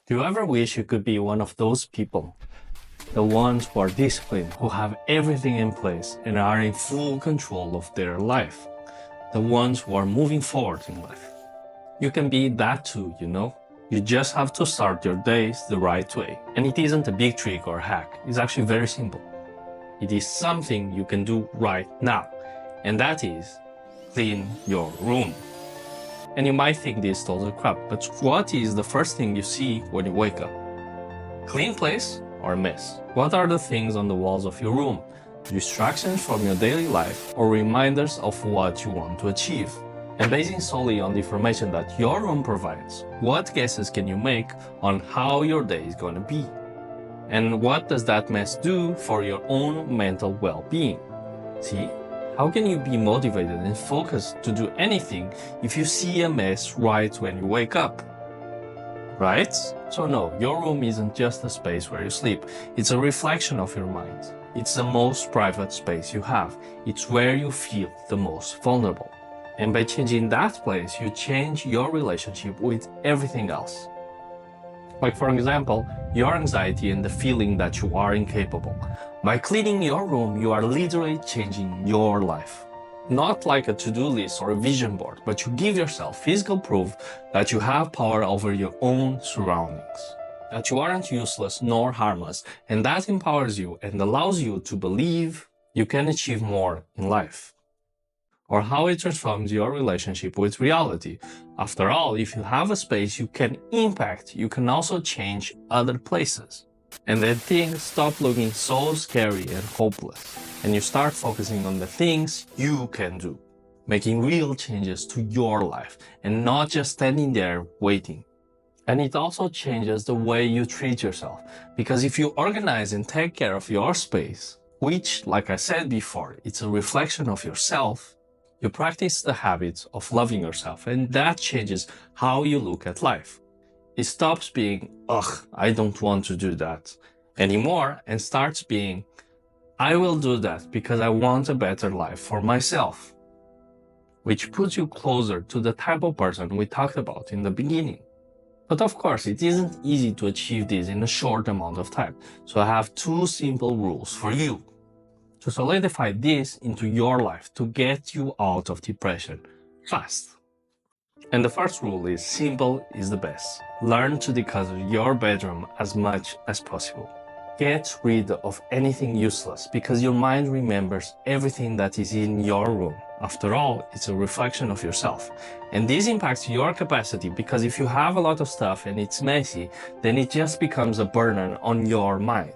Do you ever wish you could be one of those people? The ones who are disciplined, who have everything in place and are in full control of their life. The ones who are moving forward in life. You can be that too, you know? You just have to start your days the right way. And it isn't a big trick or hack, it's actually very simple. It is something you can do right now, and that is clean your room. And you might think this is total crap, but what is the first thing you see when you wake up? Clean place or mess? What are the things on the walls of your room? Distractions from your daily life or reminders of what you want to achieve? And basing solely on the information that your room provides, what guesses can you make on how your day is going to be? And what does that mess do for your own mental well-being? See? How can you be motivated and focused to do anything if you see a mess right when you wake up? Right? So no, your room isn't just a space where you sleep. It's a reflection of your mind. It's the most private space you have. It's where you feel the most vulnerable. And by changing that place, you change your relationship with everything else. Like for example, your anxiety and the feeling that you are incapable. By cleaning your room, you are literally changing your life. Not like a to-do list or a vision board, but you give yourself physical proof that you have power over your own surroundings. That you aren't useless nor harmless, and that empowers you and allows you to believe you can achieve more in life. Or how it transforms your relationship with reality. After all, if you have a space you can impact, you can also change other places. And then things stop looking so scary and hopeless, and you start focusing on the things you can do, making real changes to your life and not just standing there waiting. And it also changes the way you treat yourself, because if you organize and take care of your space, which, like I said before, it's a reflection of yourself, you practice the habits of loving yourself, and that changes how you look at life. It stops being, ugh, I don't want to do that anymore, and starts being, I will do that because I want a better life for myself. Which puts you closer to the type of person we talked about in the beginning. But of course, it isn't easy to achieve this in a short amount of time, so I have two simple rules for you to solidify this into your life to get you out of depression fast. And the first rule is simple is the best. Learn to declutter your bedroom as much as possible. Get rid of anything useless because your mind remembers everything that is in your room. After all, it's a reflection of yourself. And this impacts your capacity because if you have a lot of stuff and it's messy, then it just becomes a burden on your mind.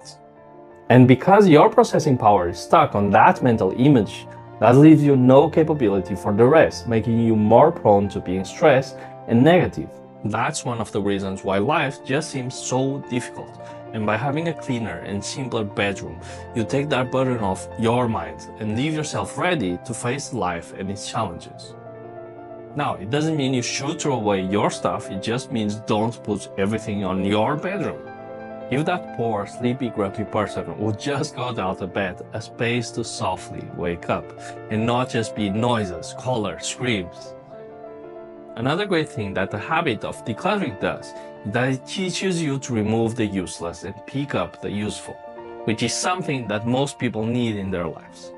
And because your processing power is stuck on that mental image, that leaves you no capability for the rest, making you more prone to being stressed and negative. That's one of the reasons why life just seems so difficult. And by having a cleaner and simpler bedroom, you take that burden off your mind and leave yourself ready to face life and its challenges. Now, it doesn't mean you should throw away your stuff, it just means don't put everything on your bedroom. Give that poor, sleepy, grumpy person who just got out of bed a space to softly wake up and not just be noises, colors, screams. Another great thing that the habit of decluttering does is that it teaches you to remove the useless and pick up the useful, which is something that most people need in their lives.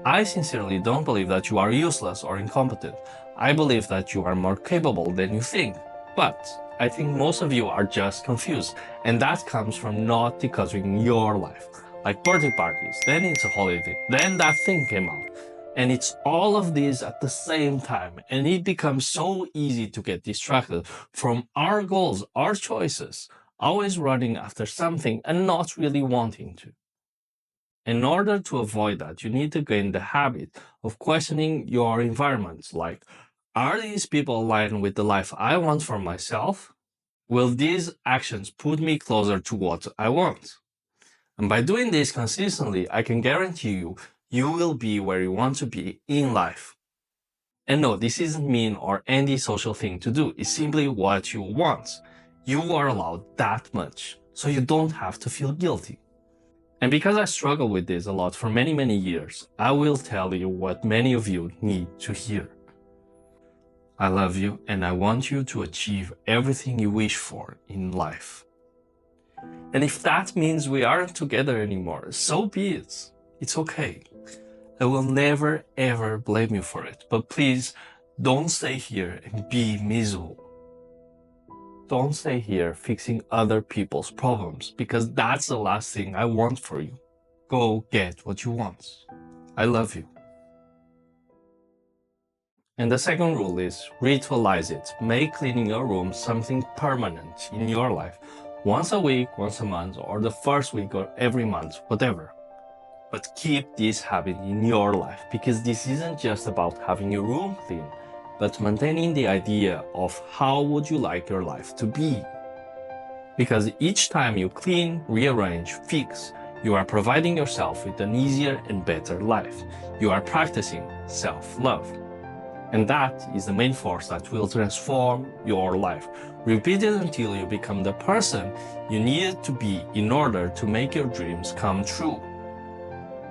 I sincerely don't believe that you are useless or incompetent. I believe that you are more capable than you think, but I think most of you are just confused, and that comes from not decluttering your life. Like birthday parties, then it's a holiday, then that thing came out. And it's all of these at the same time, and it becomes so easy to get distracted from our goals, our choices, always running after something and not really wanting to. In order to avoid that, you need to gain the habit of questioning your environment, like, are these people aligned with the life I want for myself? Will these actions put me closer to what I want? And by doing this consistently, I can guarantee you, you will be where you want to be in life. And no, this isn't mean or anti-social thing to do. It's simply what you want. You are allowed that much, so you don't have to feel guilty. And because I struggled with this a lot for many, many years, I will tell you what many of you need to hear. I love you, and I want you to achieve everything you wish for in life. And if that means we aren't together anymore, so be it. It's okay. I will never ever blame you for it. But please, don't stay here and be miserable. Don't stay here fixing other people's problems, because that's the last thing I want for you. Go get what you want. I love you. And the second rule is ritualize it. Make cleaning your room something permanent in your life. Once a week, once a month, or the first week or every month, whatever. But keep this habit in your life, because this isn't just about having your room clean, but maintaining the idea of how would you like your life to be. Because each time you clean, rearrange, fix, you are providing yourself with an easier and better life. You are practicing self-love. And that is the main force that will transform your life. Repeat it until you become the person you needed to be in order to make your dreams come true.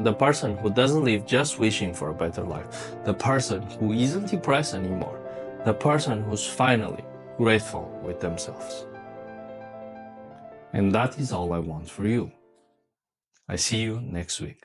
The person who doesn't live just wishing for a better life. The person who isn't depressed anymore. The person who's finally grateful with themselves. And that is all I want for you. I see you next week.